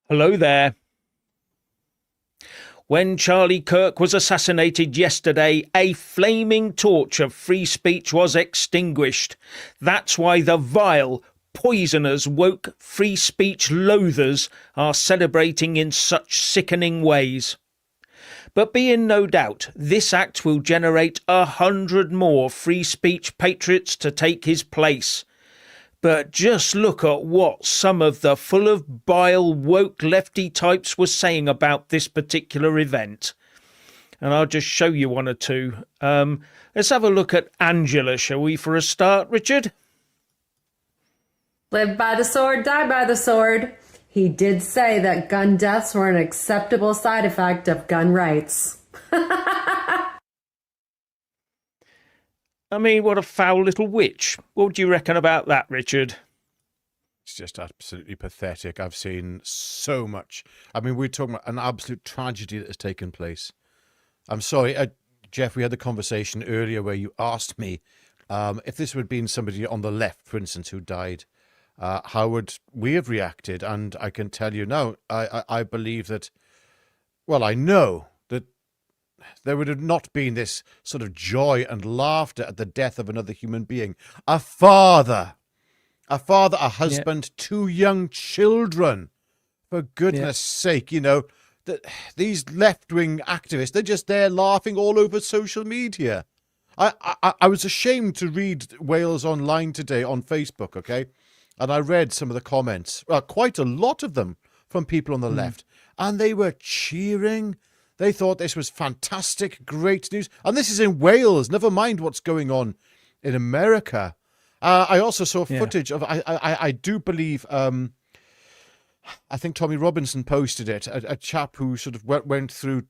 Hello there. When Charlie Kirk was assassinated yesterday, a flaming torch of free speech was extinguished. That's why the vile, poisonous, woke free speech loathers are celebrating in such sickening ways. But be in no doubt, this act will generate 100 more free speech patriots to take his place. But just look at what some of the full of bile woke lefty types were saying about this particular event. And I'll just show you one or two. Let's have a look at Angela, shall we, for a start, Richard? Live by the sword, die by the sword. He did say that gun deaths were an acceptable side effect of gun rights. I mean, what a foul little witch. What do you reckon about that, Richard? It's just absolutely pathetic. I've seen so much. I mean, we're talking about an absolute tragedy that has taken place. I'm sorry, Jeff, we had the conversation earlier where you asked me if this would have been somebody on the left, for instance, who died, how would we have reacted? And I can tell you now, I believe that, well, I know that there would have not been this sort of joy and laughter at the death of another human being. A father, a husband, two young children. For goodness sake, you know, these left-wing activists, they're just there laughing all over social media. I was ashamed to read Wales Online today on Facebook, okay? And I read some of the comments, quite a lot of them from people on the left, and they were cheering. They thought this was fantastic, great news. And this is in Wales, never mind what's going on in America. I also saw footage of, I do believe, I think Tommy Robinson posted it, a chap who sort of went to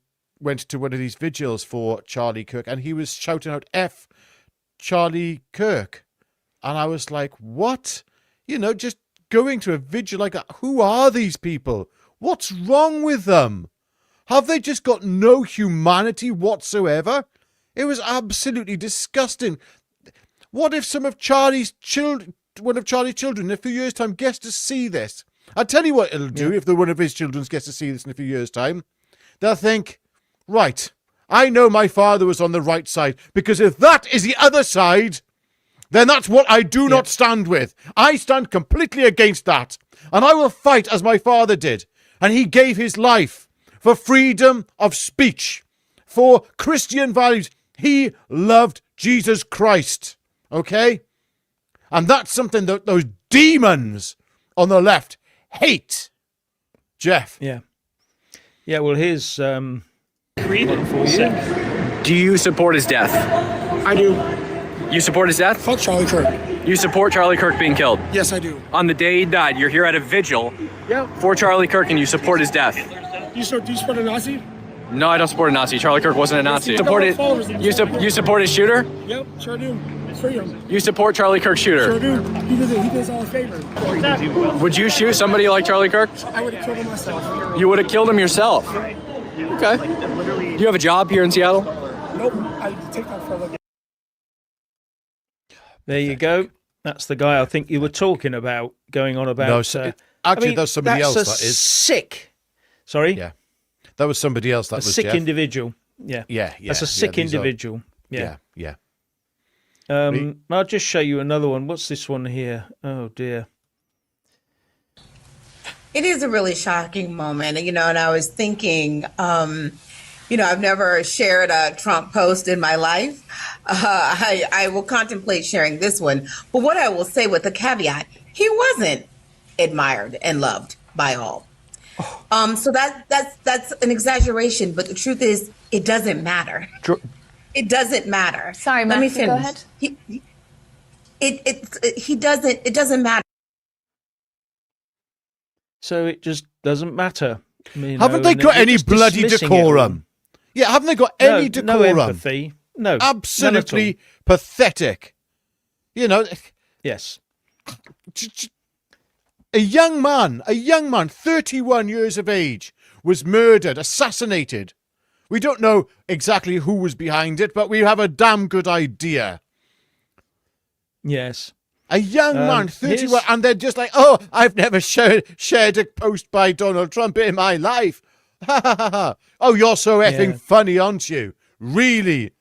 one of these vigils for Charlie Kirk, and he was shouting out, F Charlie Kirk. And I was like, what? You know, just going to a vigil like that. Who are these people? What's wrong with them? Have they just got no humanity whatsoever? It was absolutely disgusting. What if some of Charlie's children, one of Charlie's children in a few years' time gets to see this? I'll tell you what it'll do if one of his children gets to see this in a few years' time. They'll think, right, I know my father was on the right side, because if that is the other side, then that's what I do not stand with. I stand completely against that. And I will fight as my father did. And he gave his life for freedom of speech, for Christian values. He loved Jesus Christ, okay? And that's something that those demons on the left hate. Jeff. Yeah. Yeah, well, here's one for you. Do you support his death? I do. You support his death? Fuck Charlie Kirk. You support Charlie Kirk being killed? Yes, I do. On the day he died, you're here at a vigil for Charlie Kirk and you support his death. Do you support a Nazi? No, I don't support a Nazi. Charlie Kirk wasn't a Nazi. You support his shooter? Yep, sure do. Freedom. You support Charlie Kirk's shooter? Sure do. He does all a favor. Would you shoot somebody like Charlie Kirk? I would have killed him myself. You would have killed him yourself? Okay. Do you have a job here in Seattle? Nope. I take that for a look. There you go. That's the guy I think you were talking about, going on about. No, actually, that's somebody else. That is sick. Sorry? Yeah. That was somebody else. That was sick Jeff. Individual. Yeah. Yeah. That's a sick individual. Yeah. I'll just show you another one. What's this one here? Oh, dear. It is a really shocking moment, you know, and I was thinking, you know, I've never shared a Trump post in my life. I will contemplate sharing this one. But what I will say with the caveat, he wasn't admired and loved by all. So that's an exaggeration. But the truth is, it doesn't matter. It doesn't matter. Sorry, let me Maxie, finish. go ahead. It doesn't matter. So it just doesn't matter. Haven't they got any bloody decorum? Yeah, haven't they got any decorum? No empathy. No. Absolutely pathetic. You know. Yes. A young man, 31 years of age, was murdered, assassinated. We don't know exactly who was behind it, but we have a damn good idea. Yes. A young man, 31, here's- and they're just like, oh, I've never shared a post by Donald Trump in my life. Ha ha ha ha. Oh, you're so effing Yeah. funny, aren't you? Really?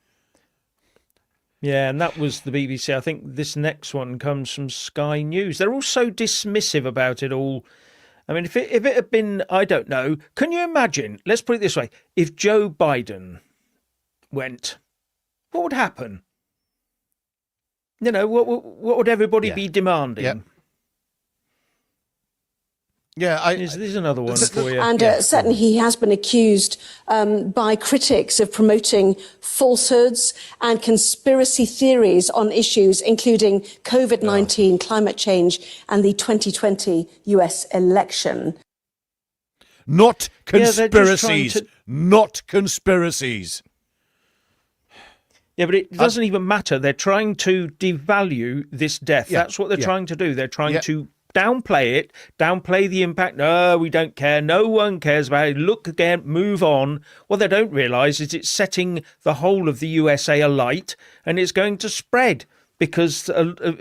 Yeah, and that was the BBC. I think this next one comes from Sky News. They're all so dismissive about it all. I mean, if it had been, I don't know, can you imagine, let's put it this way, if Joe Biden went, what would happen? You know, what would everybody Yeah. be demanding? Yeah. Yeah, Here's another one for you. And certainly he has been accused by critics of promoting falsehoods and conspiracy theories on issues including COVID-19, climate change, and the 2020 US election. not Yeah, they're just trying conspiracies. to- Not conspiracies. Yeah, but it doesn't even matter. They're trying to devalue this death. Yeah, That's what they're yeah. trying to do. They're trying Yeah. to downplay it, downplay the impact. No, we don't care. No one cares about it. Look again, move on. What they don't realise is it's setting the whole of the USA alight, and it's going to spread because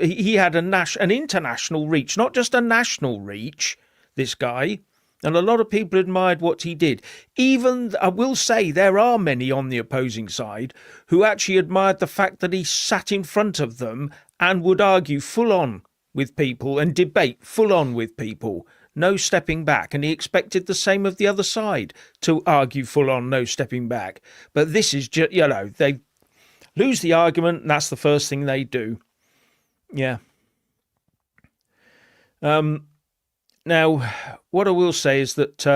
he had an international reach, not just a national reach, this guy. And a lot of people admired what he did. Even, I will say, there are many on the opposing side who actually admired the fact that he sat in front of them and would argue full on with people and debate full on with people. No stepping back. And he expected the same of the other side, to argue full on, no stepping back. But this is just, you know, they lose the argument and that's the first thing they do. Yeah. Now, what I will say is that,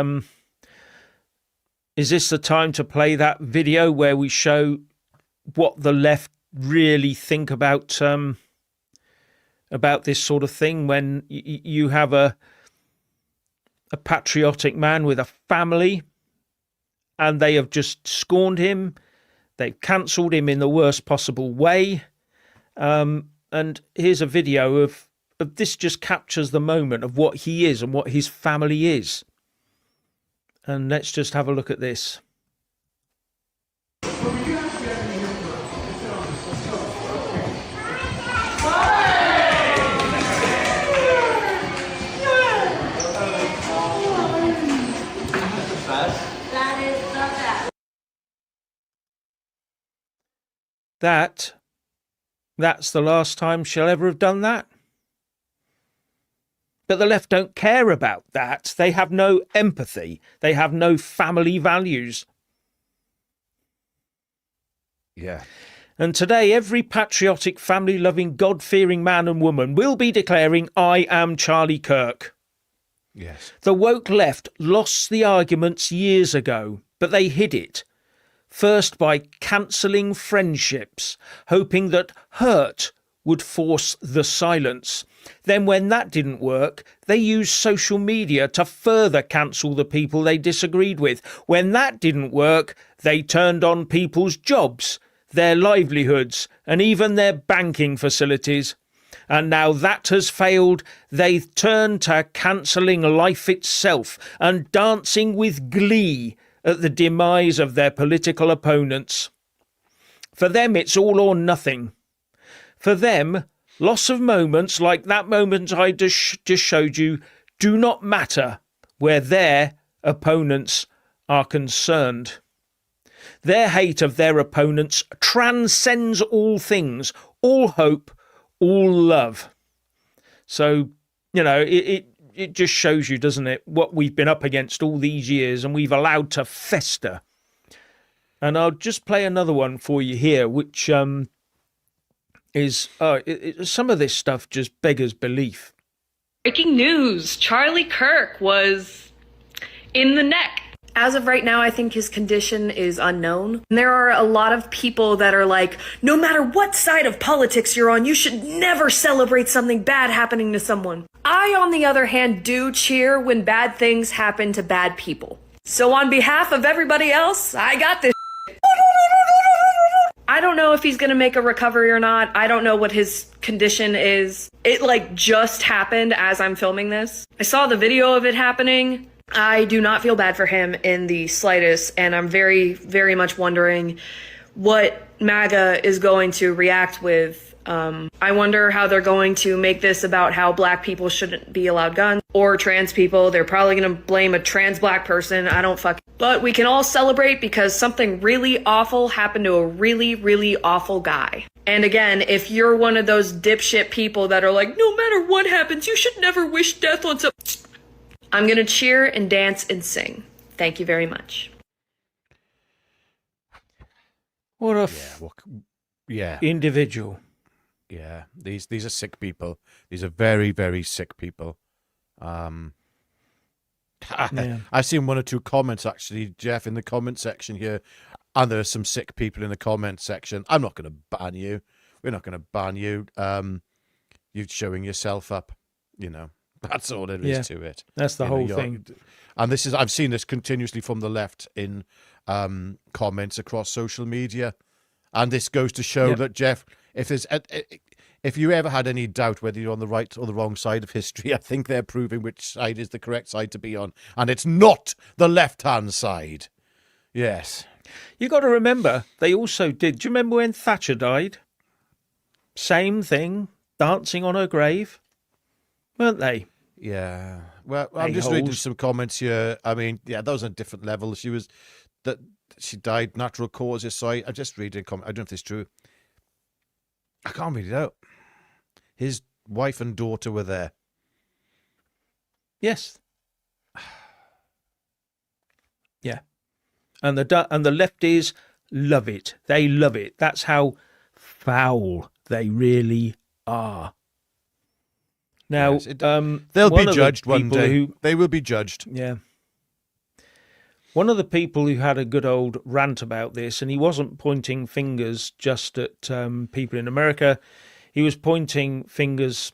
is this the time to play that video where we show what the left really think about this sort of thing, when you have a patriotic man with a family and they have just scorned him, they've cancelled him in the worst possible way, and here's a video of this. Just captures the moment of what he is and what his family is. And let's just have a look at this. That's the last time she'll ever have done that. But the left don't care about that. They have no empathy. They have no family values. Yeah. And today, every patriotic, family-loving, God-fearing man and woman will be declaring, I am Charlie Kirk. Yes. The woke left lost the arguments years ago, but they hid it. First by cancelling friendships, hoping that hurt would force the silence. Then when that didn't work, they used social media to further cancel the people they disagreed with. When that didn't work, they turned on people's jobs, their livelihoods, and even their banking facilities. And now that has failed, they've turned to cancelling life itself and dancing with glee at the demise of their political opponents. For them, it's all or nothing. For them, loss of moments like that moment I just showed you do not matter where their opponents are concerned. Their hate of their opponents transcends all things, all hope, all love. So, you know, it just shows you, doesn't it, what we've been up against all these years and we've allowed to fester. And I'll just play another one for you here, which is some of this stuff just beggars belief. Breaking news, Charlie Kirk was in the neck. As of right now, I think his condition is unknown. And there are a lot of people that are like, no matter what side of politics you're on, you should never celebrate something bad happening to someone. I, on the other hand, do cheer when bad things happen to bad people. So on behalf of everybody else, I got this. I don't know if he's gonna make a recovery or not. I don't know what his condition is. It just happened as I'm filming this. I saw the video of it happening. I do not feel bad for him in the slightest, and I'm very, very much wondering what MAGA is going to react with I wonder how they're going to make this about how black people shouldn't be allowed guns, or trans people. They're probably going to blame a trans black person. I don't fucking... But we can all celebrate because something really awful happened to a really, really awful guy. And again, if you're one of those dipshit people that are like, no matter what happens, you should never wish death on some... I'm going to cheer and dance and sing. Thank you very much. What a individual. Yeah, these are sick people. These are very, very sick people. I've seen one or two comments, actually, Jeff, in the comment section here, and there are some sick people in the comment section. I'm not going to ban you. We're not going to ban you. You're showing yourself up, you know. That's all there is to it. That's the whole thing. And this is, I've seen this continuously from the left in comments across social media. And this goes to show that, Jeff, if you ever had any doubt whether you're on the right or the wrong side of history, I think they're proving which side is the correct side to be on. And it's not the left-hand side. Yes. You got to remember, they also did. Do you remember when Thatcher died? Same thing, dancing on her grave, weren't they? Yeah. Well, I'm just reading some comments here. I mean, yeah, those are different levels. She died natural causes. So I'm just reading a comment. I don't know if this is true. I can't read it out. His wife and daughter were there. Yes. Yeah. And the lefties love it. They love it. That's how foul they really are. Now, yes, they'll be judged one day. They will be judged. Yeah. One of the people who had a good old rant about this, and he wasn't pointing fingers just at people in America, he was pointing fingers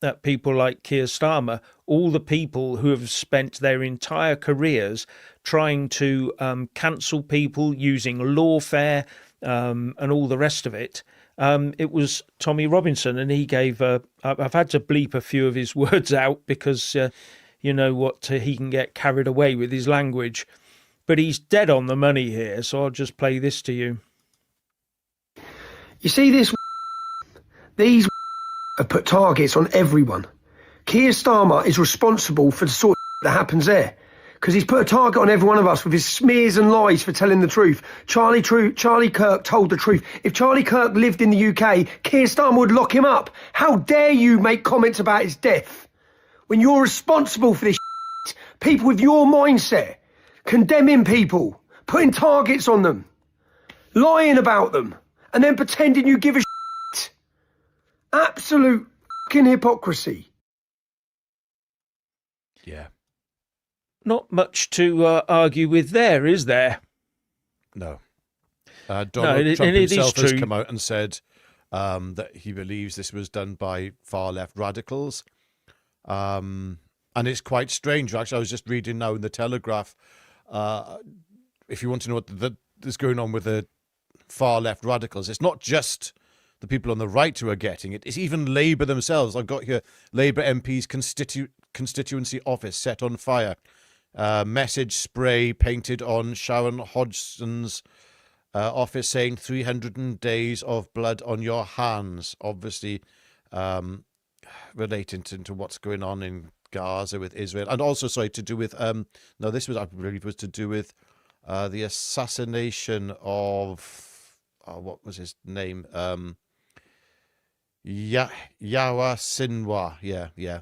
at people like Keir Starmer, all the people who have spent their entire careers trying to cancel people using lawfare and all the rest of it. It was Tommy Robinson, and he gave I've had to bleep a few of his words out because you know what, he can get carried away with his language. But he's dead on the money here, so I'll just play this to you. You see this? These have put targets on everyone. Keir Starmer is responsible for the sort of that happens there, because he's put a target on every one of us with his smears and lies for telling the truth. Charlie Kirk told the truth. If Charlie Kirk lived in the UK, Keir Starmer would lock him up. How dare you make comments about his death when you're responsible for this shit? People with your mindset, condemning people, putting targets on them, lying about them, and then pretending you give a shit. Absolute fucking hypocrisy. Yeah. Not much to argue with there, is there? No. Donald Trump himself has come out and said that he believes this was done by far-left radicals. And it's quite strange. Actually, I was just reading now in the Telegraph, if you want to know what is going on with the far-left radicals, it's not just the people on the right who are getting it. It's even Labour themselves. I've got here Labour MP's constituency office set on fire. Message spray painted on Sharon Hodgson's office saying 300 days of blood on your hands. Obviously relating to what's going on in Gaza with Israel. And also, sorry, to do with, this was, I believe, was to do with the assassination of, what was his name? Yawa Sinwar,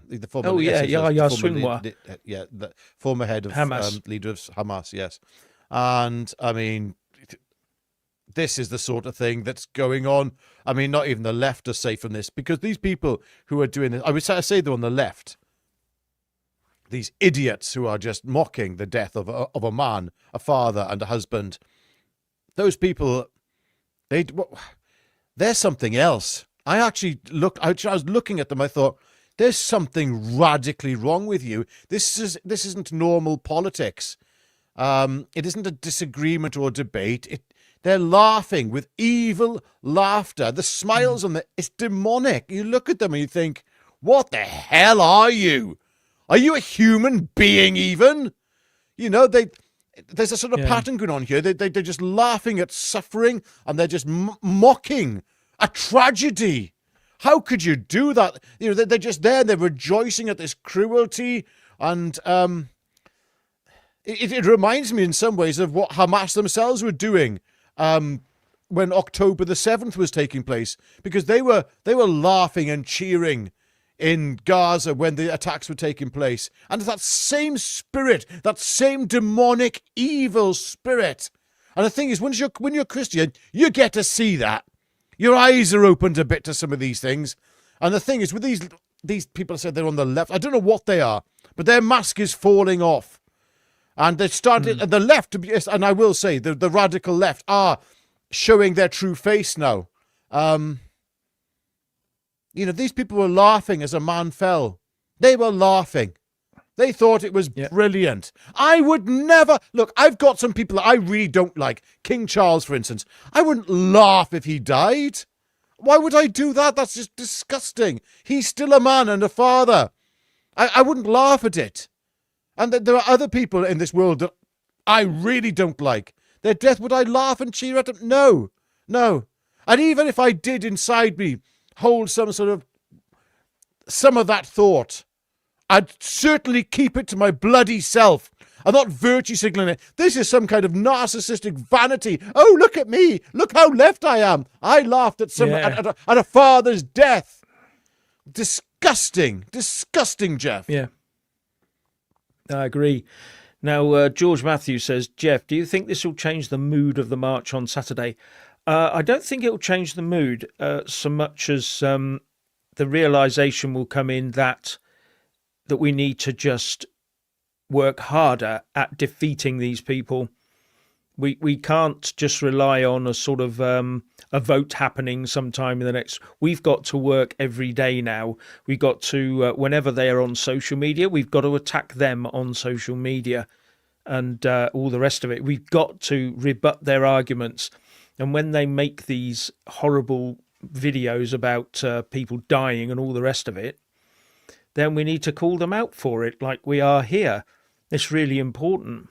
the former, Yahya Sinwar, the former head of Hamas, leader of Hamas, yes. And I mean, this is the sort of thing that's going on. I mean, not even the left are safe from this, because these people who are doing this, I would say they're on the left. These idiots who are just mocking the death of a man, a father, and a husband. Those people, they're something else. I was looking at them. I thought, there's something radically wrong with you. This isn't normal politics. It isn't a disagreement or a debate. They're laughing with evil laughter. The smiles on it's demonic. You look at them and you think, what the hell are you? Are you a human being even? You know, there's a sort of pattern going on here. They're just laughing at suffering, and they're just mocking a tragedy. How could you do that? You know, they're just there, they're rejoicing at this cruelty, and it reminds me in some ways of what Hamas themselves were doing when October the 7th was taking place, because they were laughing and cheering in Gaza when the attacks were taking place. And that same spirit, that same demonic, evil spirit. And the thing is, when you're Christian, you get to see that. Your eyes are opened a bit to some of these things. And the thing is, with these people said they're on the left, I don't know what they are, but their mask is falling off. And they started, the left, and I will say, the radical left are showing their true face now. You know, these people were laughing as a man fell. They were laughing. They thought it was brilliant. I would never... Look, I've got some people that I really don't like. King Charles, for instance. I wouldn't laugh if he died. Why would I do that? That's just disgusting. He's still a man and a father. I wouldn't laugh at it. And there are other people in this world that I really don't like. Their death, would I laugh and cheer at them? No. No. And even if I did inside me hold some of that thought, I'd certainly keep it to my bloody self. I'm not virtue signaling it. This is some kind of narcissistic vanity. Oh, look at me. Look how left I am. I laughed at at a father's death. Disgusting. Disgusting, Jeff. Yeah. I agree. Now, George Matthews says, Jeff, do you think this will change the mood of the march on Saturday? I don't think it will change the mood so much as the realisation will come in that we need to just work harder at defeating these people. We can't just rely on a sort of a vote happening sometime in the next... We've got to work every day now. We've got to, whenever they are on social media, we've got to attack them on social media and all the rest of it. We've got to rebut their arguments. And when they make these horrible videos about people dying and all the rest of it, then we need to call them out for it like we are here. It's really important.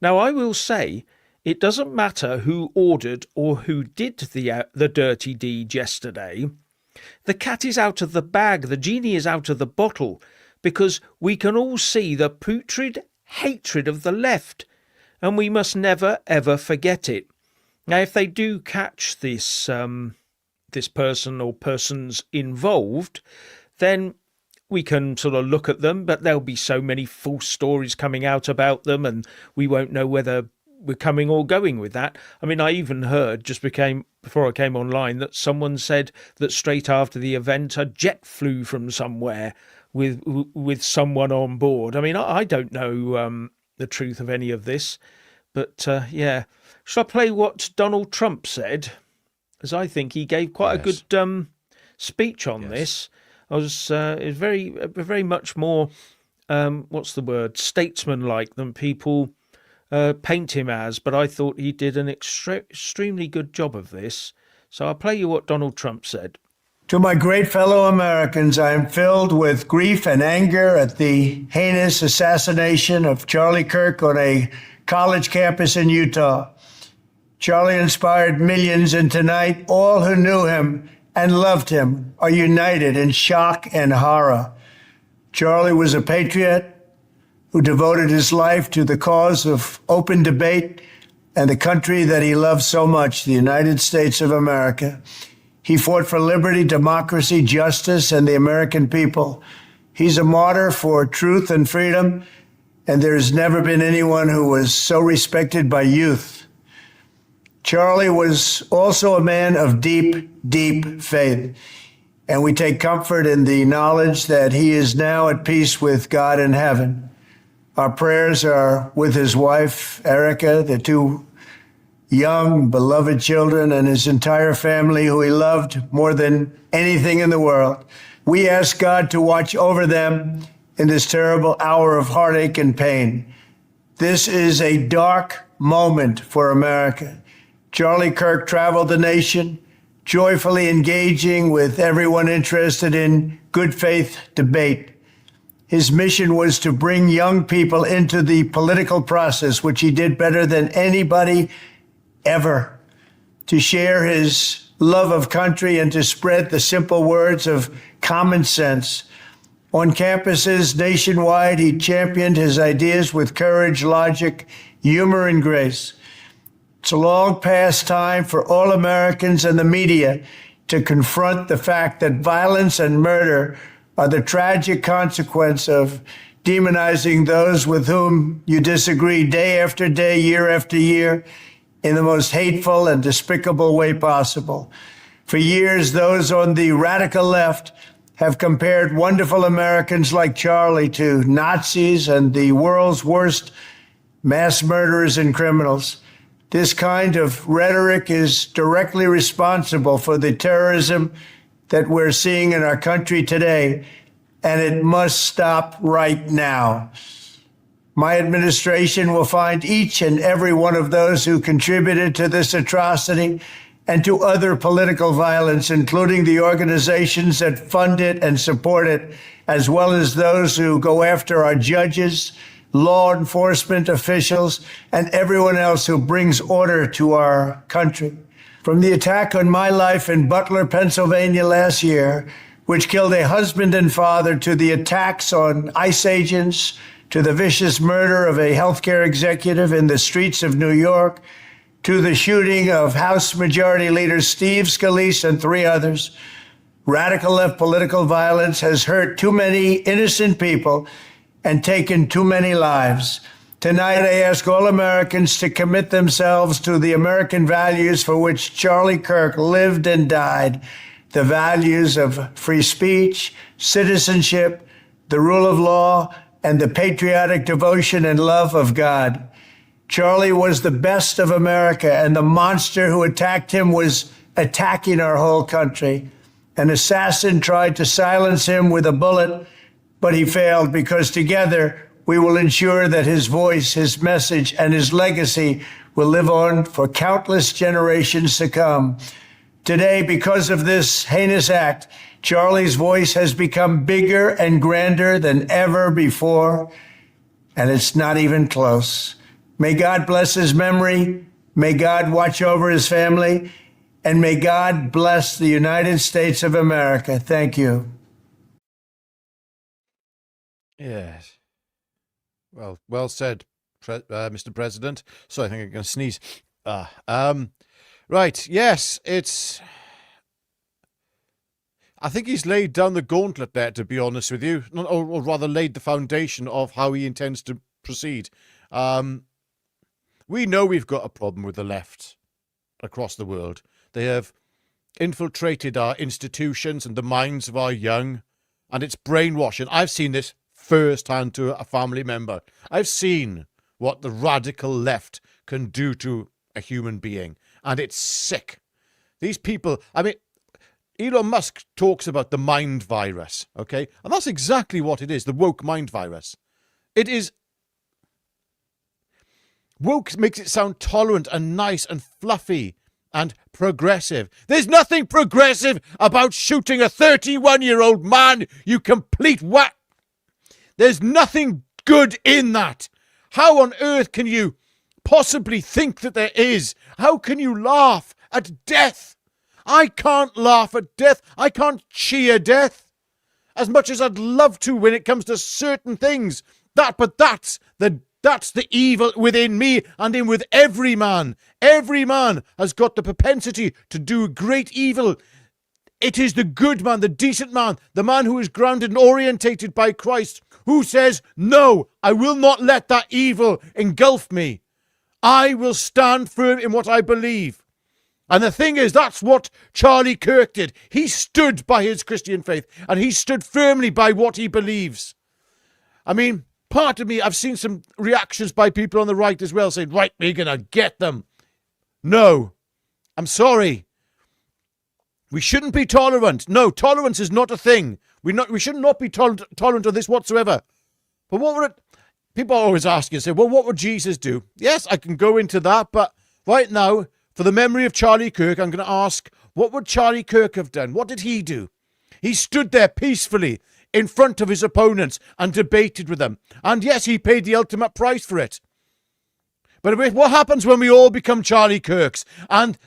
Now, I will say, it doesn't matter who ordered or who did the dirty deed yesterday. The cat is out of the bag. The genie is out of the bottle, because we can all see the putrid hatred of the left, and we must never, ever forget it. Now, if they do catch this person or persons involved, then we can sort of look at them, but there'll be so many false stories coming out about them, and we won't know whether we're coming or going with that. I mean, I even heard before I came online that someone said that straight after the event, a jet flew from somewhere with someone on board. I mean, I don't know the truth of any of this, but yeah. Shall I play what Donald Trump said? As I think he gave quite a good speech on this. It was very much more, statesman-like than people paint him as. But I thought he did an extremely good job of this. So I'll play you what Donald Trump said. To my great fellow Americans, I am filled with grief and anger at the heinous assassination of Charlie Kirk on a college campus in Utah. Charlie inspired millions, and tonight all who knew him and loved him are united in shock and horror. Charlie was a patriot who devoted his life to the cause of open debate and the country that he loved so much, the United States of America. He fought for liberty, democracy, justice, and the American people. He's a martyr for truth and freedom, and there's never been anyone who was so respected by youth. Charlie was also a man of deep, deep faith, and we take comfort in the knowledge that he is now at peace with God in heaven. Our prayers are with his wife, Erica, the two young, beloved children, and his entire family, who he loved more than anything in the world. We ask God to watch over them in this terrible hour of heartache and pain. This is a dark moment for America. Charlie Kirk traveled the nation, joyfully engaging with everyone interested in good faith debate. His mission was to bring young people into the political process, which he did better than anybody ever, to share his love of country and to spread the simple words of common sense. On campuses nationwide, he championed his ideas with courage, logic, humor, and grace. It's a long past time for all Americans and the media to confront the fact that violence and murder are the tragic consequence of demonizing those with whom you disagree day after day, year after year, in the most hateful and despicable way possible. For years, those on the radical left have compared wonderful Americans like Charlie to Nazis and the world's worst mass murderers and criminals. This kind of rhetoric is directly responsible for the terrorism that we're seeing in our country today, and it must stop right now. My administration will find each and every one of those who contributed to this atrocity and to other political violence, including the organizations that fund it and support it, as well as those who go after our judges, law enforcement officials, and everyone else who brings order to our country. From the attack on my life in Butler, Pennsylvania last year, which killed a husband and father, to the attacks on ICE agents, to the vicious murder of a healthcare executive in the streets of New York, to the shooting of House Majority Leader Steve Scalise and 3 others, radical left political violence has hurt too many innocent people and taken too many lives. Tonight, I ask all Americans to commit themselves to the American values for which Charlie Kirk lived and died, the values of free speech, citizenship, the rule of law, and the patriotic devotion and love of God. Charlie was the best of America, and the monster who attacked him was attacking our whole country. An assassin tried to silence him with a bullet, but he failed, because together we will ensure that his voice, his message, and his legacy will live on for countless generations to come. Today, because of this heinous act, Charlie's voice has become bigger and grander than ever before, and it's not even close. May God bless his memory, may God watch over his family, and may God bless the United States of America. Thank you. Yes. Well said, Mr. President. So I think I'm going to sneeze. Right, yes, I think he's laid down the gauntlet there, to be honest with you, or rather laid the foundation of how he intends to proceed. We know we've got a problem with the left across the world. They have infiltrated our institutions and the minds of our young, and it's brainwashing. I've seen this firsthand to a family member. I've seen what the radical left can do to a human being, and it's sick. These people, I mean, Elon Musk talks about the mind virus, okay? And that's exactly what it is, the woke mind virus. It is... Woke makes it sound tolerant and nice and fluffy and progressive. There's nothing progressive about shooting a 31-year-old man, you complete whack. There's nothing good in that. How on earth can you possibly think that there is? How can you laugh at death? I can't laugh at death. I can't cheer death. As much as I'd love to when it comes to certain things. But that's the evil within me and in with every man. Every man has got the propensity to do great evil. It is the good man, the decent man, the man who is grounded and orientated by Christ, who says, no, I will not let that evil engulf me. I will stand firm in what I believe. And the thing is, that's what Charlie Kirk did. He stood by his Christian faith, and he stood firmly by what he believes. I mean, part of me, I've seen some reactions by people on the right as well, saying, right, we're going to get them. No, I'm sorry. We shouldn't be tolerant. No, tolerance is not a thing. We should not be tolerant of this whatsoever. But what would it... People are always asking, say, well, what would Jesus do? Yes, I can go into that, but right now, for the memory of Charlie Kirk, I'm going to ask, what would Charlie Kirk have done? What did he do? He stood there peacefully in front of his opponents and debated with them. And yes, he paid the ultimate price for it. But what happens when we all become Charlie Kirks? And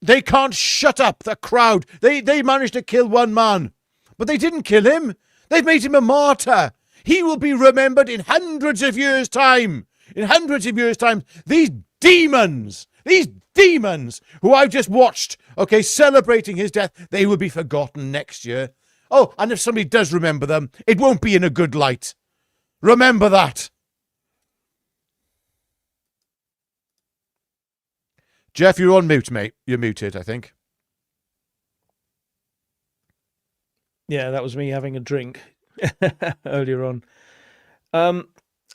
They can't shut up the crowd. They managed to kill one man, but they didn't kill him. They've made him a martyr. He will be remembered in hundreds of years' time. In hundreds of years' time, these demons who I've just watched, okay, celebrating his death, they will be forgotten next year. Oh, and if somebody does remember them, it won't be in a good light. Remember that. Jeff, you're on mute, mate. You're muted, I think. Yeah, that was me having a drink earlier on.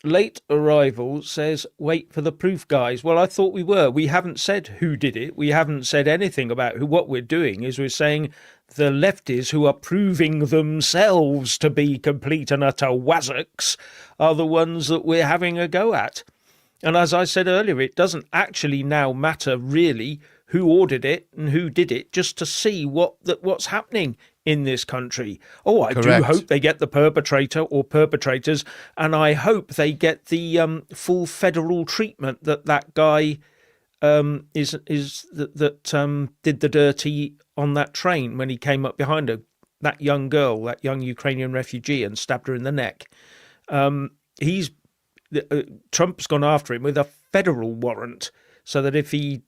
Late arrival says, wait for the proof, guys. Well, I thought we were. We haven't said who did it. We haven't said anything about who. What we're doing is we're saying the lefties who are proving themselves to be complete and utter wazzocks are the ones that we're having a go at. And as I said earlier, it doesn't actually now matter really who ordered it and who did it, just to see what's happening in this country. Oh, I Correct. do hope they get the perpetrator or perpetrators, and I hope they get the full federal treatment that guy did the dirty on that train when he came up behind her, that young girl, that young Ukrainian refugee, and stabbed her in the neck. Trump's gone after him with a federal warrant, so that if he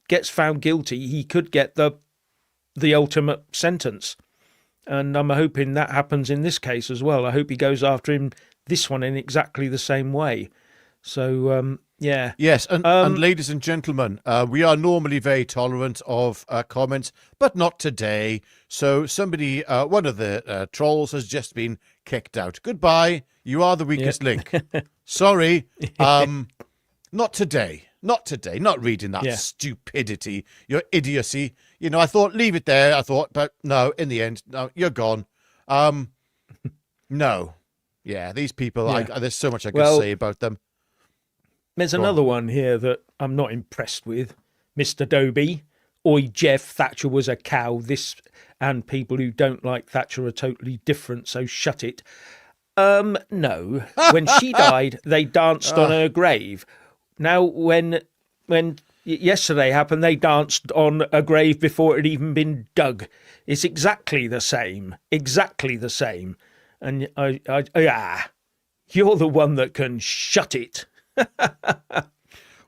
gets found guilty, he could get the ultimate sentence. And I'm hoping that happens in this case as well. I hope he goes after him, this one, in exactly the same way. So, yeah. Yes, and ladies and gentlemen, we are normally very tolerant of comments, but not today. So somebody, one of the trolls has just been kicked out. Goodbye. You are the weakest link. Sorry. Not today. Not today. Not reading that stupidity, your idiocy. You know, I thought, leave it there. I thought, but no, in the end, no, you're gone. No. Yeah, these people, there's so much I can say about them. There's another one here that I'm not impressed with. Mr. Dobie. Oi, Jeff, Thatcher was a cow. This and people who don't like Thatcher are totally different, so shut it. No. When she died, they danced on her grave. Now, when yesterday happened, they danced on a grave before it had even been dug. It's exactly the same. Exactly the same. And you're the one that can shut it.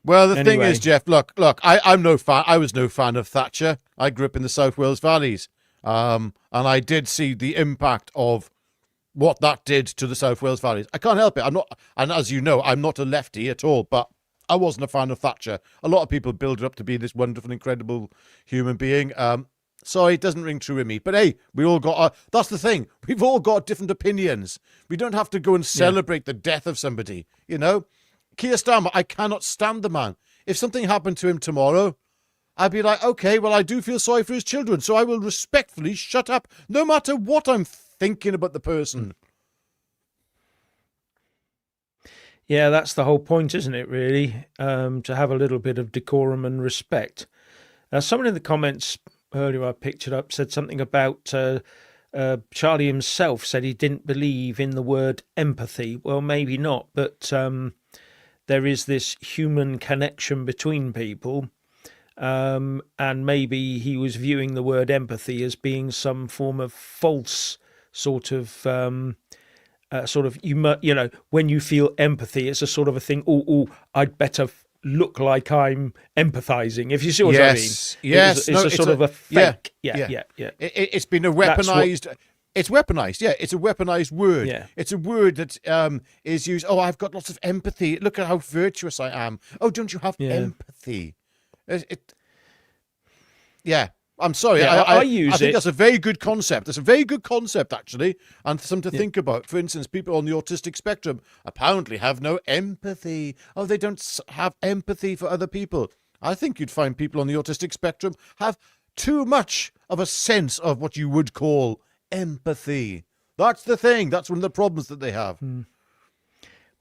Well, the thing is, Jeff, look, I'm no fan. I was no fan of Thatcher. I grew up in the South Wales Valleys. And I did see the impact of what that did to the South Wales Valleys. I can't help it. I'm not, and as you know, I'm not a lefty at all, but I wasn't a fan of Thatcher. A lot of people build her up to be this wonderful, incredible human being. Sorry, it doesn't ring true with me. But hey, we all got, that's the thing. We've all got different opinions. We don't have to go and celebrate the death of somebody, you know? Keir Starmer, I cannot stand the man. If something happened to him tomorrow, I'd be like, okay, well, I do feel sorry for his children, so I will respectfully shut up, no matter what I'm thinking about the person. Yeah, that's the whole point, isn't it, really? To have a little bit of decorum and respect. Someone in the comments earlier, I picked it up, said something about Charlie himself said he didn't believe in the word empathy. Well, maybe not, but there is this human connection between people. And maybe he was viewing the word empathy as being some form of false sort of, you know, when you feel empathy, it's a sort of a thing, I'd better look like I'm empathizing, if you see what I mean. Yes, it's a sort of a fake. Yeah. It's been a weaponized... It's weaponized, yeah. It's a weaponized word. Yeah. It's a word that is used. Oh, I've got lots of empathy. Look at how virtuous I am. Oh, don't you have empathy? Yeah. I'm sorry. Yeah, I it. think that's a very good concept. That's a very good concept, actually, and something to think about. For instance, people on the autistic spectrum apparently have no empathy. Oh, they don't have empathy for other people. I think you'd find people on the autistic spectrum have too much of a sense of what you would call empathy. That's the thing. That's one of the problems that they have.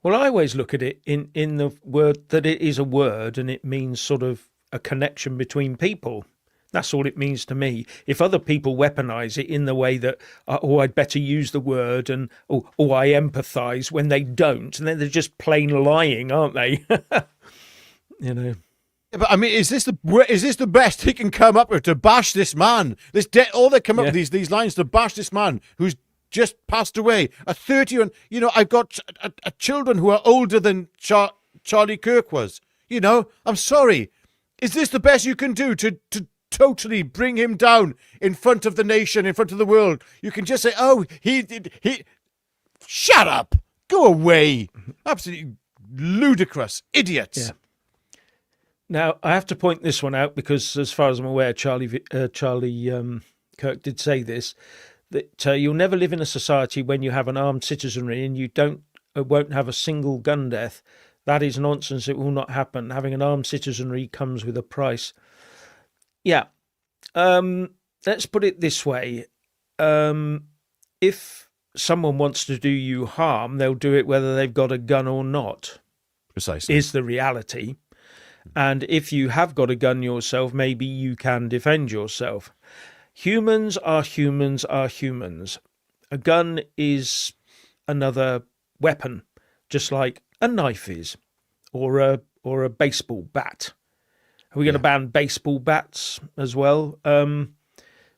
Well, I always look at it in the word that it is a word and it means sort of a connection between people. That's all it means to me. If other people weaponize it in the way that, I'd better use the word and, I empathize when they don't, and then they're just plain lying, aren't they? You know. But I mean, is this the best he can come up with to bash this man? All they come up with these lines to bash this man who's just passed away. A 30, you know, I've got children who are older than Charlie Kirk was. You know, I'm sorry. Is this the best you can do to totally bring him down in front of the nation, in front of the world? You can just say, "Oh, he shut up, go away." Absolutely ludicrous, idiots. Yeah. Now, I have to point this one out because, as far as I'm aware, Charlie Kirk did say this, that you'll never live in a society when you have an armed citizenry and you won't have a single gun death. That is nonsense. It will not happen. Having an armed citizenry comes with a price. Yeah. Let's put it this way. If someone wants to do you harm, they'll do it whether they've got a gun or not. Precisely. Is the reality. And if you have got a gun yourself, maybe you can defend yourself. Humans are humans are humans. A gun is another weapon, just like a knife is, or a baseball bat. Are we going to ban baseball bats as well?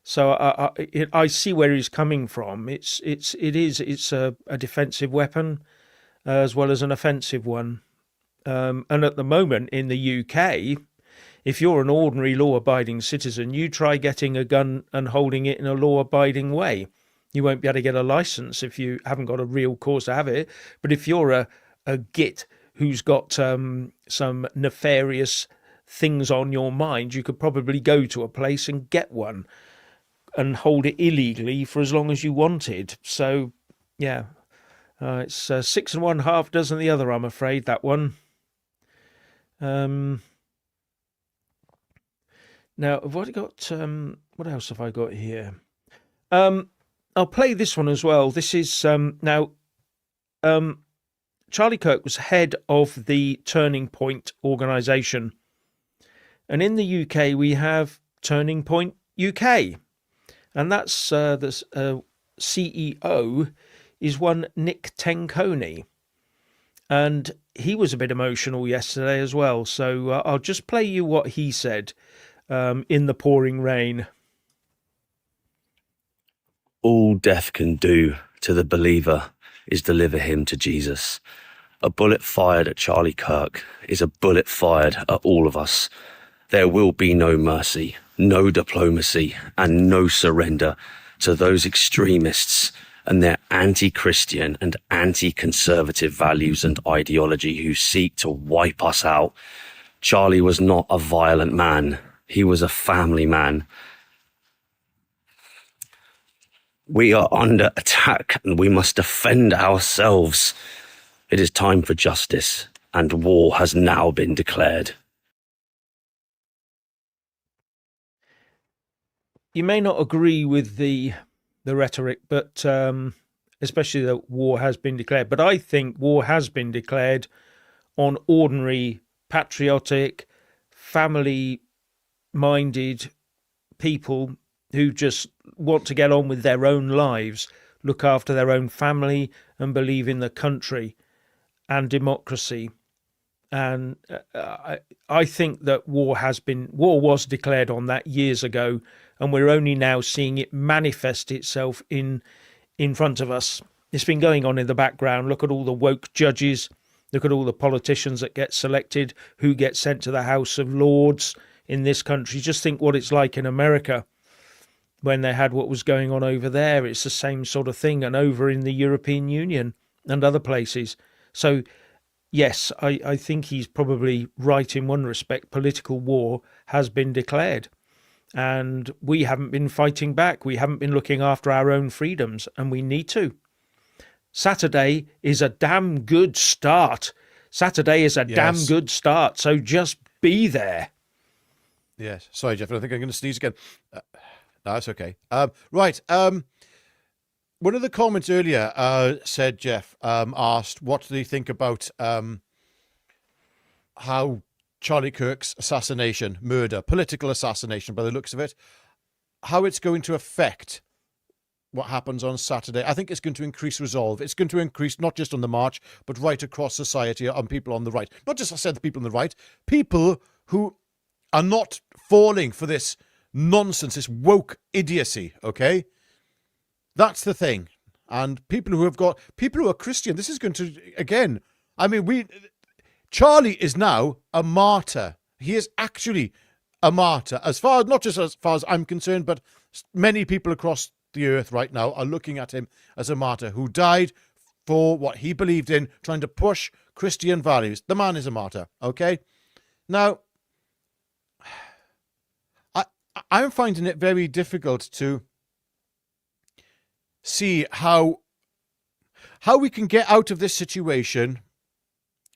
So I see where he's coming from. It's a defensive weapon as well as an offensive one. And at the moment in the UK, if you're an ordinary law-abiding citizen, you try getting a gun and holding it in a law-abiding way. You won't be able to get a license if you haven't got a real cause to have it. But if you're a git who's got some nefarious things on your mind, you could probably go to a place and get one and hold it illegally for as long as you wanted. So, yeah, it's 6 1/2 dozen the other, I'm afraid, that one. Now, what else have I got here? I'll play this one as well. This is Charlie Kirk was head of the Turning Point organisation. And in the UK, we have Turning Point UK. And that's the CEO is one Nick Tenconi. And he was a bit emotional yesterday as well. So I'll just play you what he said in the pouring rain. All death can do to the believer is deliver him to Jesus. A bullet fired at Charlie Kirk is a bullet fired at all of us. There will be no mercy, no diplomacy, and no surrender to those extremists and their anti-Christian and anti-conservative values and ideology who seek to wipe us out. Charlie was not a violent man. He was a family man. We are under attack and we must defend ourselves. It is time for justice, and war has now been declared. You may not agree with the rhetoric, but especially that war has been declared. But I think war has been declared on ordinary, patriotic, family-minded people who just want to get on with their own lives, look after their own family, and believe in the country and democracy. And I think that war was declared on that years ago, and we're only now seeing it manifest itself in front of us. It's been going on in the background. Look at all the woke judges. Look at all the politicians that get selected, who get sent to the House of Lords in this country. Just think what it's like in America when they had what was going on over there. It's the same sort of thing, and over in the European Union and other places. So, yes, I think he's probably right in one respect. Political war has been declared, and we haven't been fighting back. We haven't been looking after our own freedoms, and we need to. Saturday is a damn good start. Saturday is a damn good start, so just be there. Yes. Sorry, Jeff, I think I'm going to sneeze again. No, that's okay. Right. One of the comments earlier said, Jeff, asked, what do they think about how Charlie Kirk's assassination, murder, political assassination by the looks of it, how it's going to affect what happens on Saturday. I think it's going to increase resolve. It's going to increase not just on the march, but right across society, on people on the right. Not just, I said, the people on the right, people who are not falling for this nonsense, this woke idiocy, okay? That's the thing. And people who are Christian, this is going to, again, I mean, Charlie is now a martyr. He is actually a martyr, not just as far as I'm concerned, but many people across the earth right now are looking at him as a martyr who died for what he believed in, trying to push Christian values. The man is a martyr, okay? Now, I'm finding it very difficult to see how we can get out of this situation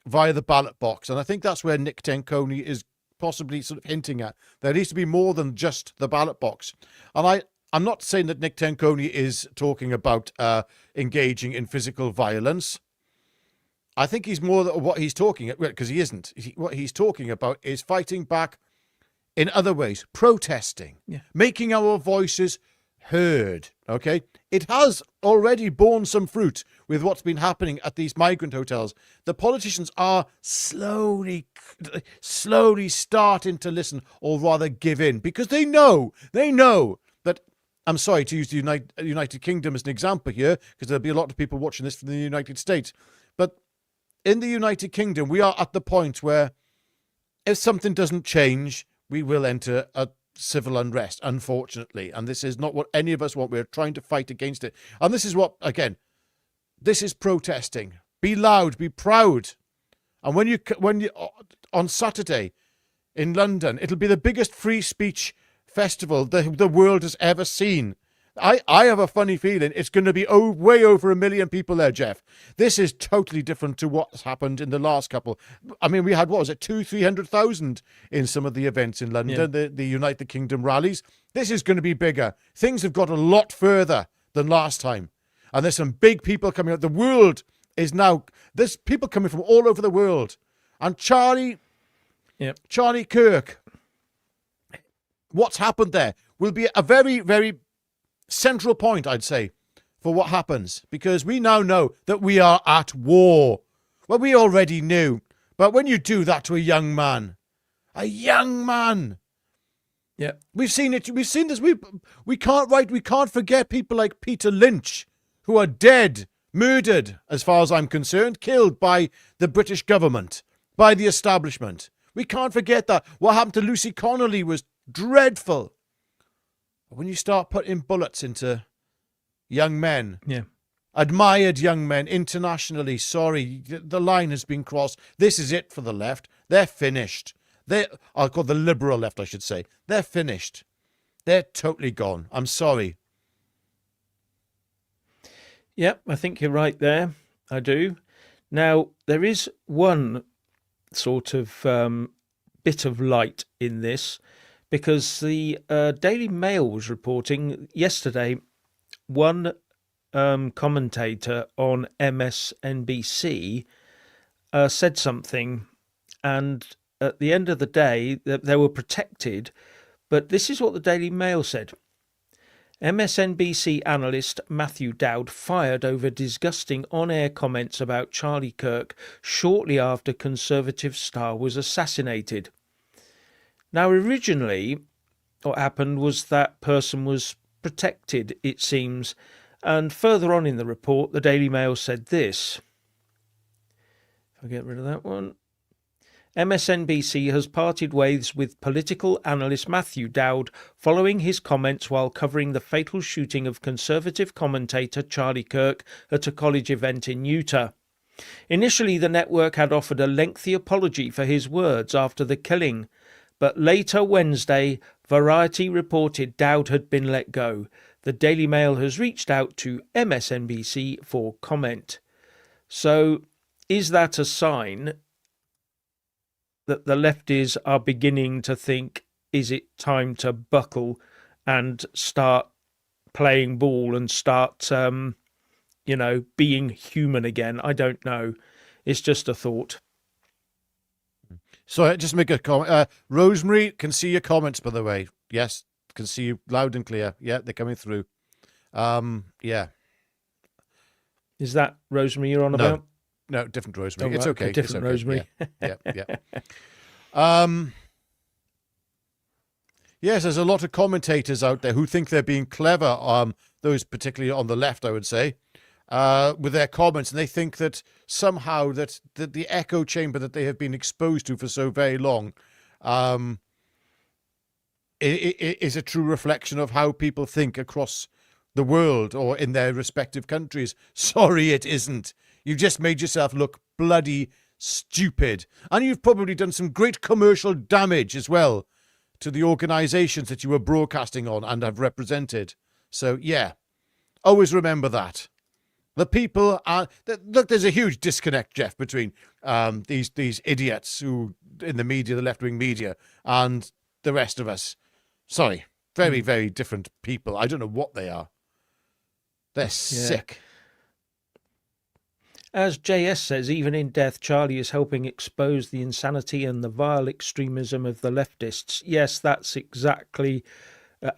via the ballot box. And I think that's where Nick Tenconi is possibly sort of hinting at. There needs to be more than just the ballot box. And I'm not saying that Nick Tenconi is talking about engaging in physical violence. I think he's more what he's talking about, because he isn't. What he's talking about is fighting back in other ways, protesting, making our voices heard, okay? It has already borne some fruit with what's been happening at these migrant hotels. The politicians are slowly starting to listen, or rather give in, because they know that, I'm sorry to use the United Kingdom as an example here, because there'll be a lot of people watching this from the United States, but in the United Kingdom, we are at the point where if something doesn't change, we will enter a civil unrest, unfortunately. And this is not what any of us want. We're trying to fight against it. And this is what, again, this is protesting. Be loud, be proud. And when you on Saturday in London, it'll be the biggest free speech festival the world has ever seen. I have a funny feeling it's going to be way over 1 million people there, Jeff. This is totally different to what's happened in the last couple. I mean, we had, 200,000-300,000 in some of the events in London, the United Kingdom rallies. This is going to be bigger. Things have got a lot further than last time. And there's some big people coming out. The world is now, there's people coming from all over the world. And Charlie Kirk, what's happened there will be a very, very central point, I'd say, for what happens, because we now know that we are at war. Well, we already knew, but when you do that to a young man, we've seen it. We've seen this. We can't forget people like Peter Lynch, who are dead, murdered, as far as I'm concerned, killed by the British government, by the establishment. We can't forget that. What happened to Lucy Connolly was dreadful. When you start putting bullets into young men, admired young men internationally, sorry, the line has been crossed. This is it for the left. They're finished. I'll call the liberal left, I should say. They're finished. They're totally gone. I'm sorry. Yep, I think you're right there. I do. Now, there is one sort of bit of light in this, because the Daily Mail was reporting yesterday, one commentator on MSNBC said something, and at the end of the day, they were protected. But this is what the Daily Mail said. MSNBC analyst Matthew Dowd fired over disgusting on-air comments about Charlie Kirk shortly after Conservative star was assassinated. Now, originally, what happened was that person was protected, it seems, and further on in the report, the Daily Mail said this. If I get rid of that one. MSNBC has parted ways with political analyst Matthew Dowd following his comments while covering the fatal shooting of Conservative commentator Charlie Kirk at a college event in Utah. Initially, the network had offered a lengthy apology for his words after the killing, but later Wednesday, Variety reported Dowd had been let go. The Daily Mail has reached out to MSNBC for comment. So, is that a sign that the lefties are beginning to think, is it time to buckle and start playing ball and start, being human again? I don't know. It's just a thought. So just make a comment. Rosemary, can see your comments, by the way. Yes, can see you loud and clear. Yeah, they're coming through. Yeah. Is that Rosemary you're on about? No, different Rosemary. Oh, it's right, okay. Different it's okay. Rosemary. Yeah. Yes, there's a lot of commentators out there who think they're being clever, those particularly on the left, I would say, with their comments, and they think that somehow that the echo chamber that they have been exposed to for so very long is a true reflection of how people think across the world or in their respective countries. Sorry, it isn't. You've just made yourself look bloody stupid. And you've probably done some great commercial damage as well to the organizations that you were broadcasting on and have represented. So, yeah, always remember that. The people are... Look, there's a huge disconnect, Jeff, between these idiots who, in the media, the left-wing media, and the rest of us. Sorry, very, very different people. I don't know what they are. They're sick. As JS says, even in death, Charlie is helping expose the insanity and the vile extremism of the leftists. Yes, that's exactly,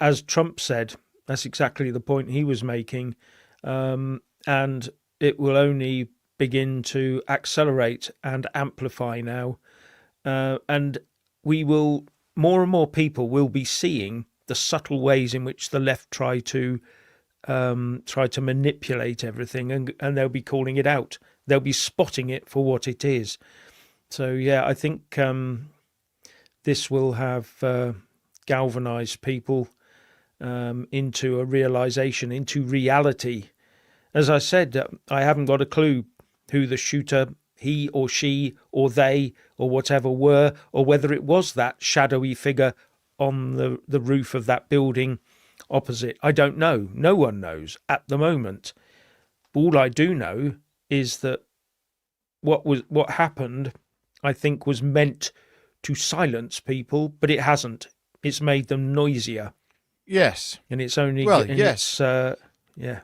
as Trump said, that's exactly the point he was making. And it will only begin to accelerate and amplify now. And we will, more and more people will be seeing the subtle ways in which the left try to manipulate everything, and they'll be calling it out. They'll be spotting it for what it is. So, yeah, I think this will have galvanized people into a realization, into reality. As I said, I haven't got a clue who the shooter, he or she or they or whatever were, or whether it was that shadowy figure on the roof of that building opposite. I don't know. No one knows at the moment. All I do know is that what happened, I think, was meant to silence people, but it hasn't. It's made them noisier. Yes. And it's only... Well, yes. Yeah.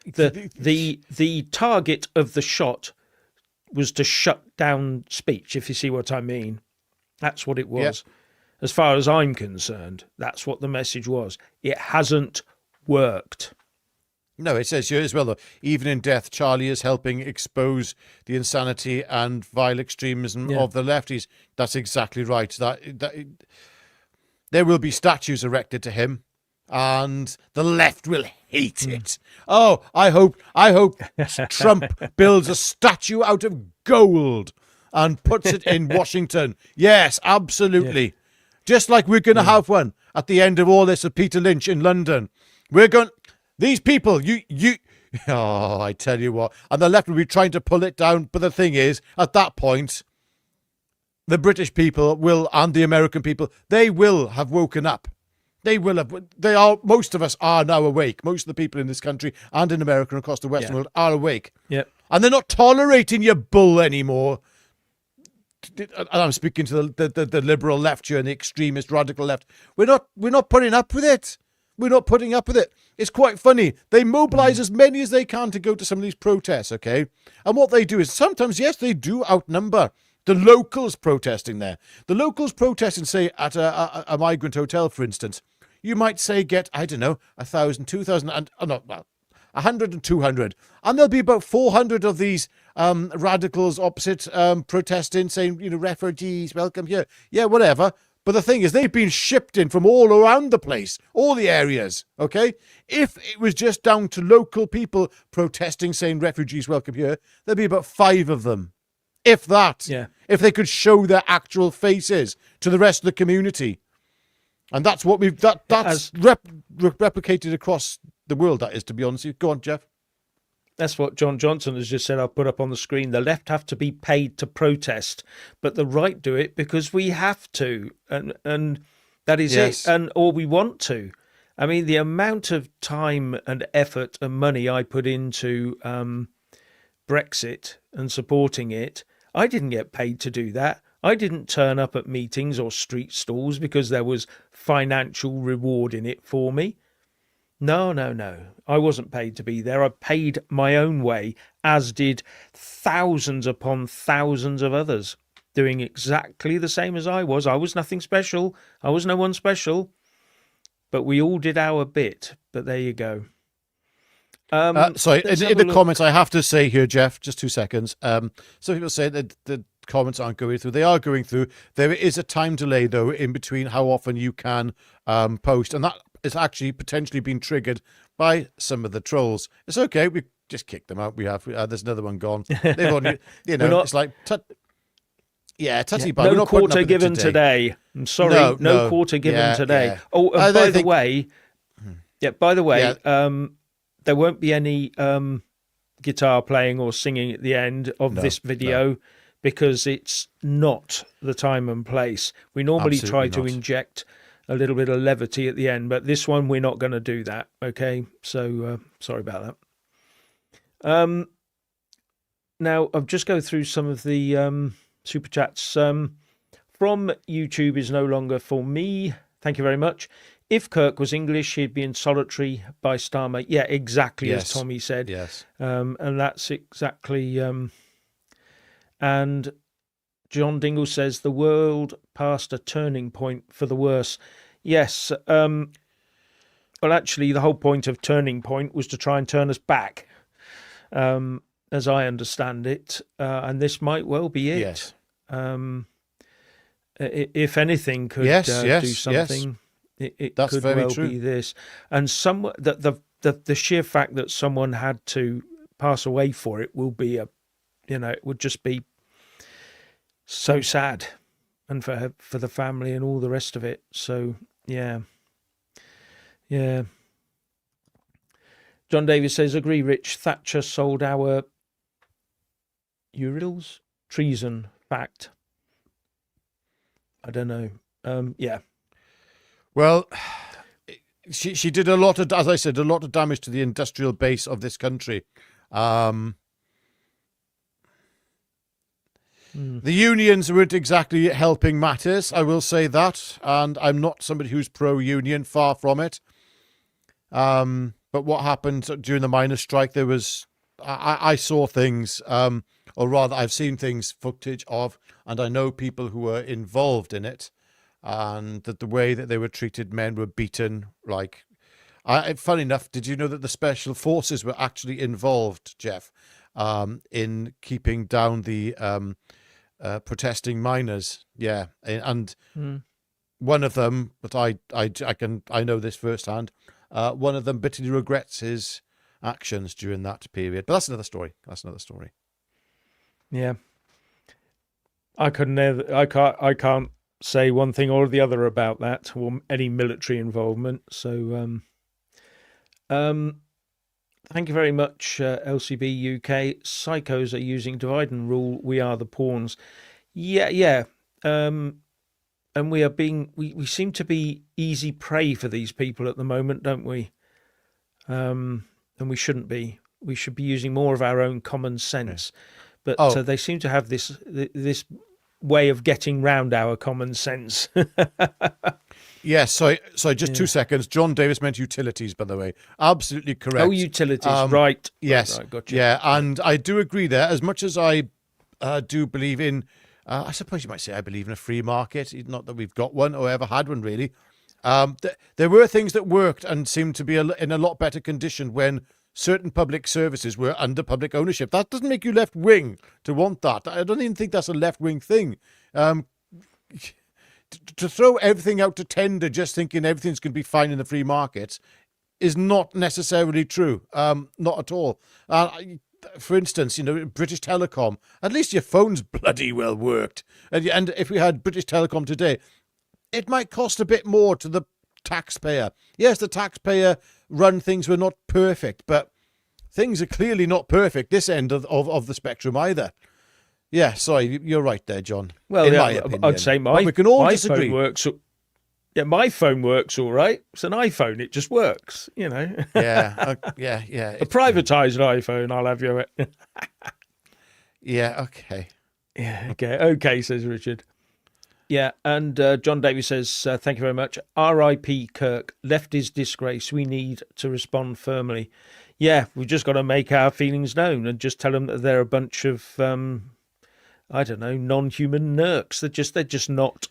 The target of the shot was to shut down speech, if you see what I mean. That's what it was. Yep. As far as I'm concerned, that's what the message was. It hasn't worked. No, it says here as well, though, even in death, Charlie is helping expose the insanity and vile extremism of the lefties. That's exactly right. There will be statues erected to him, and the left will hate it. Oh, I hope Trump builds a statue out of gold and puts it in Washington. Yes, absolutely. Yeah. Just like we're going to have one at the end of all this of Peter Lynch in London. These people, oh, I tell you what. And the left will be trying to pull it down. But the thing is, at that point, the British people will, and the American people, they will have woken up. Most of us are now awake. Most of the people in this country and in America and across the Western world are awake. Yep. And they're not tolerating your bull anymore. And I'm speaking to the liberal left here and the extremist radical left. We're not putting up with it. We're not putting up with it. It's quite funny. They mobilize as many as they can to go to some of these protests, okay? And what they do is sometimes, yes, they do outnumber the locals protesting there. The locals protesting, say, at a migrant hotel, for instance, you might say get, I don't know, 1,000, 2,000, 100 and 200. And there'll be about 400 of these radicals opposite protesting, saying, refugees, welcome here. Yeah, whatever. But the thing is, they've been shipped in from all around the place, all the areas, okay? If it was just down to local people protesting, saying, refugees, welcome here, there'd be about 5 of them. If that. Yeah. If they could show their actual faces to the rest of the community. And that's what that's replicated across the world, that is, to be honest with you. Go on, Jeff. That's what John Johnson has just said. I'll put up on the screen. The left have to be paid to protest, but the right do it because we have to, and that is it, or we want to. I mean, the amount of time and effort and money I put into Brexit and supporting it, I didn't get paid to do that. I didn't turn up at meetings or street stalls because there was financial reward in it for me. No. I wasn't paid to be there. I paid my own way, as did thousands upon thousands of others doing exactly the same as I was. I was nothing special. I was no one special. But we all did our bit. But there you go. Sorry, in the comments, I have to say here, Jeff, just 2 seconds. Some people say that the comments aren't going through. They are going through. There is a time delay, though, in between how often you can post. And that is actually potentially been triggered by some of the trolls. It's okay. We just kicked them out. There's another one gone. They've only, it's like... Tutty bye. No quarter given today. I'm sorry, no quarter given today. Yeah. Oh, and by the way, there won't be any guitar playing or singing at the end of this video because it's not the time and place. We normally try to inject a little bit of levity at the end, but this one we're not going to do that. Okay, so sorry about that. Now I'll just go through some of the super chats. From YouTube is no longer for me. Thank you very much. If Kirk was English, he'd be in solitary by Starmer. Yeah, exactly as Tommy said. Yes. And that's exactly... and John Dingle says, the world passed a turning point for the worse. Yes. Well, actually, the whole point of Turning Point was to try and turn us back, as I understand it. And this might well be it. Yes. If anything could do something... It That's could very well true. be this, and the sheer fact that someone had to pass away for it will be it would just be so sad, and for the family and all the rest of it. So yeah. John Davis says, agree, Rich. Thatcher sold our Urals treason. Fact. I don't know. Yeah. Well, she did a lot of, as I said, a lot of damage to the industrial base of this country. The unions weren't exactly helping matters, I will say that. And I'm not somebody who's pro-union, far from it. But what happened during the miners' strike, there was, I saw things, or rather I've seen things, footage of, and I know people who were involved in it. And that the way that they were treated, men were beaten. Funny enough, did you know that the special forces were actually involved, Jeff, in keeping down the protesting miners? Yeah, and one of them, but I know this firsthand. One of them bitterly regrets his actions during that period. But that's another story. Yeah, I can't say one thing or the other about that, or any military involvement. So thank you very much, LCB UK. Psychos are using divide and rule. We are the pawns. Yeah. And we seem to be easy prey for these people at the moment, don't we? And we shouldn't be. We should be using more of our own common sense. But they seem to have this way of getting round our common sense. Yes, sorry, just 2 seconds. John Davis meant utilities, by the way. Absolutely correct. Oh, utilities, right. Yes. Right, gotcha. Yeah, and I do agree there. As much as I do believe in, I suppose you might say I believe in a free market, not that we've got one or ever had one, really. There were things that worked and seemed to be in a lot better condition when certain public services were under public ownership. That doesn't make you left-wing to want that. I don't even think that's a left-wing thing. To throw everything out to tender just thinking everything's going to be fine in the free market is not necessarily true. Not at all. For instance, British Telecom, at least your phone's bloody well worked. And if we had British Telecom today, it might cost a bit more to the taxpayer. Yes, the taxpayer run things were not perfect, but things are clearly not perfect this end of the spectrum either. Yeah, sorry, you're right there, John. Well, in my opinion. I'd say we can all my disagree. phone works. Yeah, my phone works all right. It's an iPhone. It just works, Yeah, yeah. A privatised iPhone, I'll have you. Yeah, okay. Yeah, okay, says Richard. Yeah, and John Davies says, thank you very much. R.I.P. Kirk, left his disgrace. We need to respond firmly. Yeah, we've just got to make our feelings known and just tell them that they're a bunch of, I don't know, non-human nerks. They're just not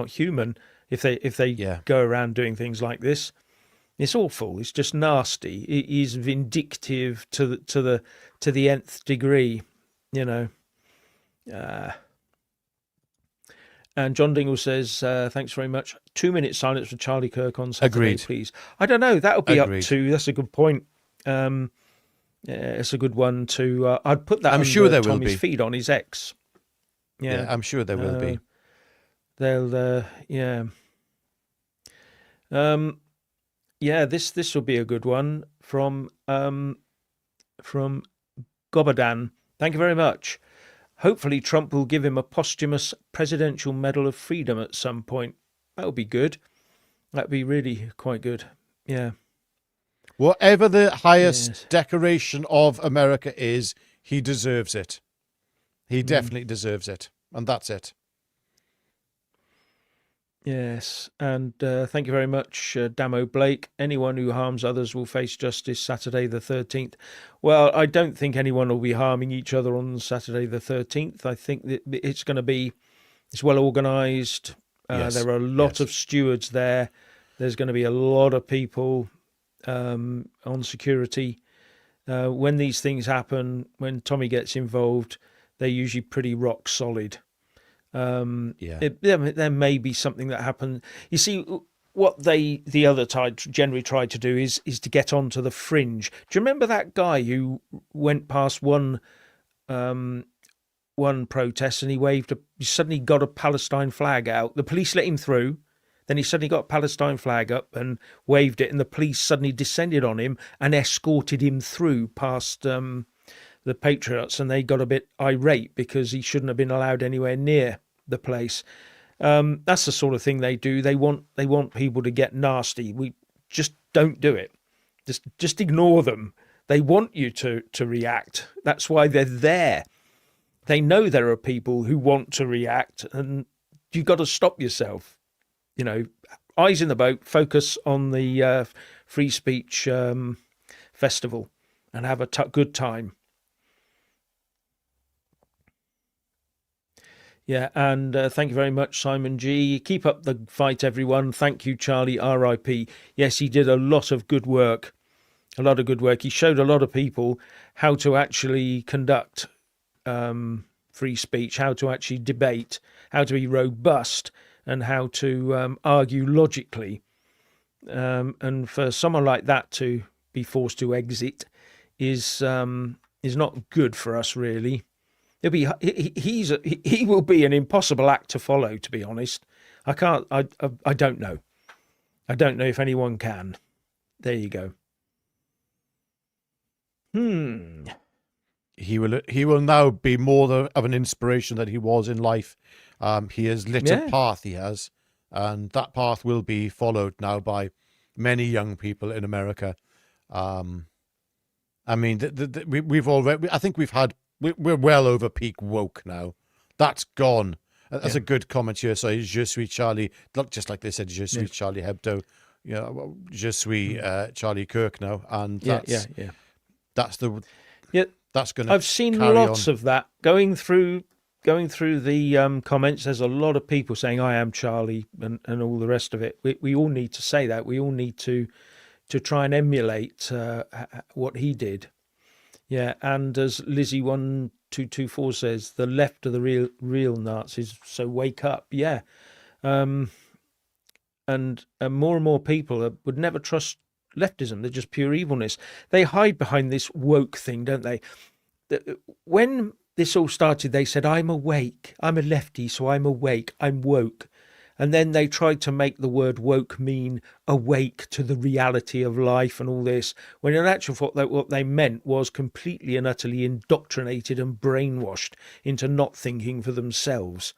human. If they go around doing things like this, it's awful. It's just nasty. It is vindictive to the nth degree. And John Dingle says, thanks very much. 2-minute silence for Charlie Kirk on Saturday, Agreed. please. I don't know. That'll be Agreed. up to... That's a good point. Yeah, it's a good one to... I'd put that I'm under sure there will Tommy's be. feed on his X. Yeah, I'm sure there will be. They'll... yeah. Yeah, this will be a good one from Gobadan. Thank you very much. Hopefully Trump will give him a posthumous Presidential Medal of Freedom at some point. That would be good. That'd be really quite good. Yeah. Whatever the highest decoration of America is, he deserves it. He definitely deserves it. And that's it. Yes, and thank you very much, Damo Blake. Anyone who harms others will face justice Saturday the 13th. Well, I don't think anyone will be harming each other on Saturday the 13th. I think that it's going to be, it's well organised. Yes. There are a lot of stewards there. There's going to be a lot of people on security. When these things happen, when Tommy gets involved, they're usually pretty rock solid. There may be something that happened. You see, what the other side generally try to do is to get onto the fringe. Do you remember that guy who went past one protest and he suddenly got a Palestine flag out? The police let him through. Then he suddenly got a Palestine flag up and waved it, and the police suddenly descended on him and escorted him through past the Patriots, and they got a bit irate because he shouldn't have been allowed anywhere near the place. That's the sort of thing they do. They want people to get nasty. We just don't do it. Just ignore them. They want you to react. That's why they're there. They know there are people who want to react, and you've got to stop yourself. You know, eyes in the boat, focus on the free speech festival and have a good time. Yeah, and thank you very much, Simon G. Keep up the fight, everyone. Thank you, Charlie, R.I.P. Yes, he did a lot of good work. A lot of good work. He showed a lot of people how to actually conduct free speech, how to actually debate, how to be robust, and how to argue logically. And for someone like that to be forced to exit is not good for us, really. He will be an impossible act to follow, to be honest. I don't know. I don't know if anyone can. There you go. He will now be more of an inspiration than he was in life. He has lit a path, he has, and that path will be followed now by many young people in America. I mean, we've already. I think we're well over peak woke now. That's gone. That's a good comment here. So je suis Charlie, just like they said, je suis Charlie Hebdo. You know, je suis Charlie Kirk now, and that's that's the that's going to. I've seen lots of that going through the comments. There's a lot of people saying I am Charlie and all the rest of it. We all need to say that. We all need to try and emulate what he did. Yeah, and as Lizzie1224 says, the left are the real Nazis, so wake up. Yeah. And more and more people would never trust leftism. They're just pure evilness. They hide behind this woke thing, don't they? When this all started, they said, I'm awake. I'm a lefty, so I'm awake. I'm woke. And then they tried to make the word woke mean awake to the reality of life and all this, when in actual fact what they meant was completely and utterly indoctrinated and brainwashed into not thinking for themselves.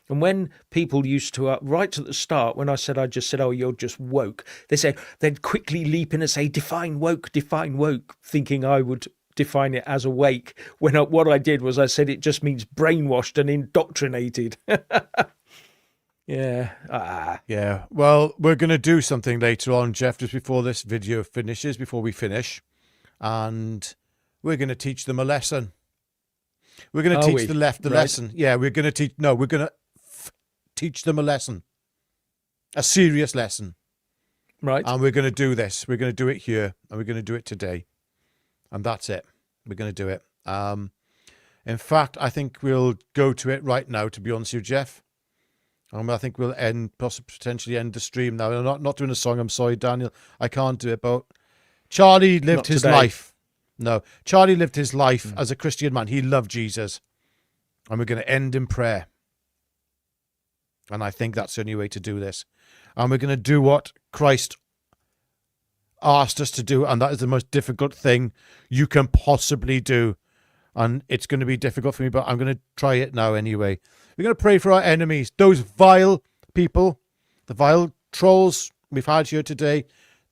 And when people used to, right at the start, when I just said, oh, you're just woke, they'd quickly leap in and say, define woke, thinking I would define it as awake, when what I did was I said it just means brainwashed and indoctrinated. Yeah. Yeah. Well, we're going to do something later on, Jeff, just before this video finishes, before we finish. And we're going to teach them a lesson. We're going to teach the left the lesson. Yeah, we're going to teach. No, we're going to teach them a lesson. A serious lesson. Right. And we're going to do this. We're going to do it here. And we're going to do it today. And that's it. We're going to do it. In fact, I think we'll go to it right now, to be honest with you, Jeff. I think we'll potentially end the stream now. I'm not doing a song. I'm sorry, Daniel. I can't do it. But Charlie lived his life. No, Charlie lived his life as a Christian man. He loved Jesus. And we're going to end in prayer. And I think that's the only way to do this. And we're going to do what Christ asked us to do. And that is the most difficult thing you can possibly do. And it's going to be difficult for me, but I'm going to try it now anyway. We're going to pray for our enemies, those vile people, the vile trolls we've had here today,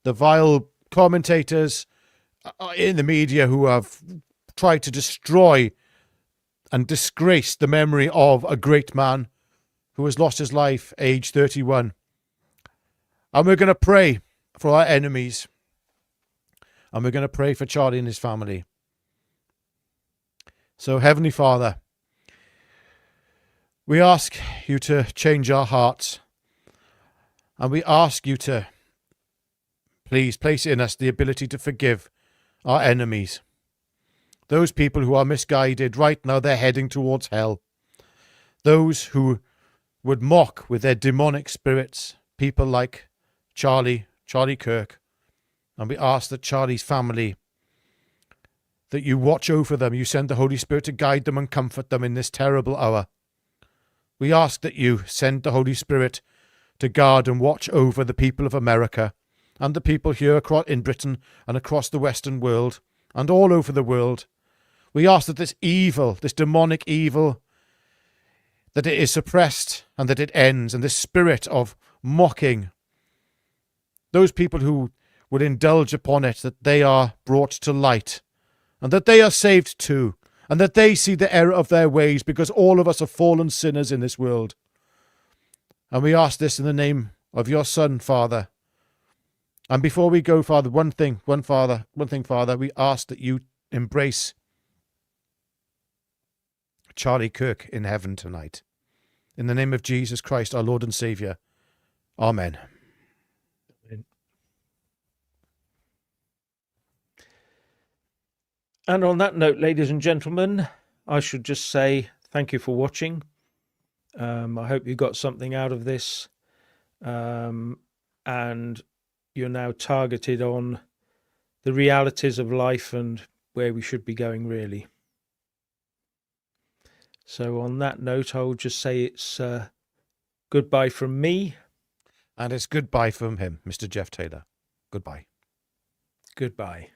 the vile commentators in the media who have tried to destroy and disgrace the memory of a great man who has lost his life age 31. And we're going to pray for our enemies. And we're going to pray for Charlie and his family. So, Heavenly Father, we ask you to change our hearts. And we ask you to please place in us the ability to forgive our enemies. Those people who are misguided, right now they're heading towards hell. Those who would mock with their demonic spirits, people like Charlie Kirk. And we ask that Charlie's family, that you watch over them, you send the Holy Spirit to guide them and comfort them in this terrible hour. We ask that you send the Holy Spirit to guard and watch over the people of America and the people here in Britain and across the Western world and all over the world. We ask that this evil, this demonic evil, that it is suppressed and that it ends, and this spirit of mocking, those people who would indulge upon it, that they are brought to light and that they are saved too, and that they see the error of their ways, because all of us are fallen sinners in this world. And we ask this in the name of your Son, Father. And before we go, Father, one thing, Father, we ask that you embrace Charlie Kirk in heaven tonight. In the name of Jesus Christ, our Lord and Saviour. Amen. And on that note, ladies and gentlemen, I should just say thank you for watching. I hope you got something out of this. And you're now targeted on the realities of life and where we should be going, really. So on that note, I will just say it's goodbye from me. And it's goodbye from him, Mr. Jeff Taylor. Goodbye. Goodbye.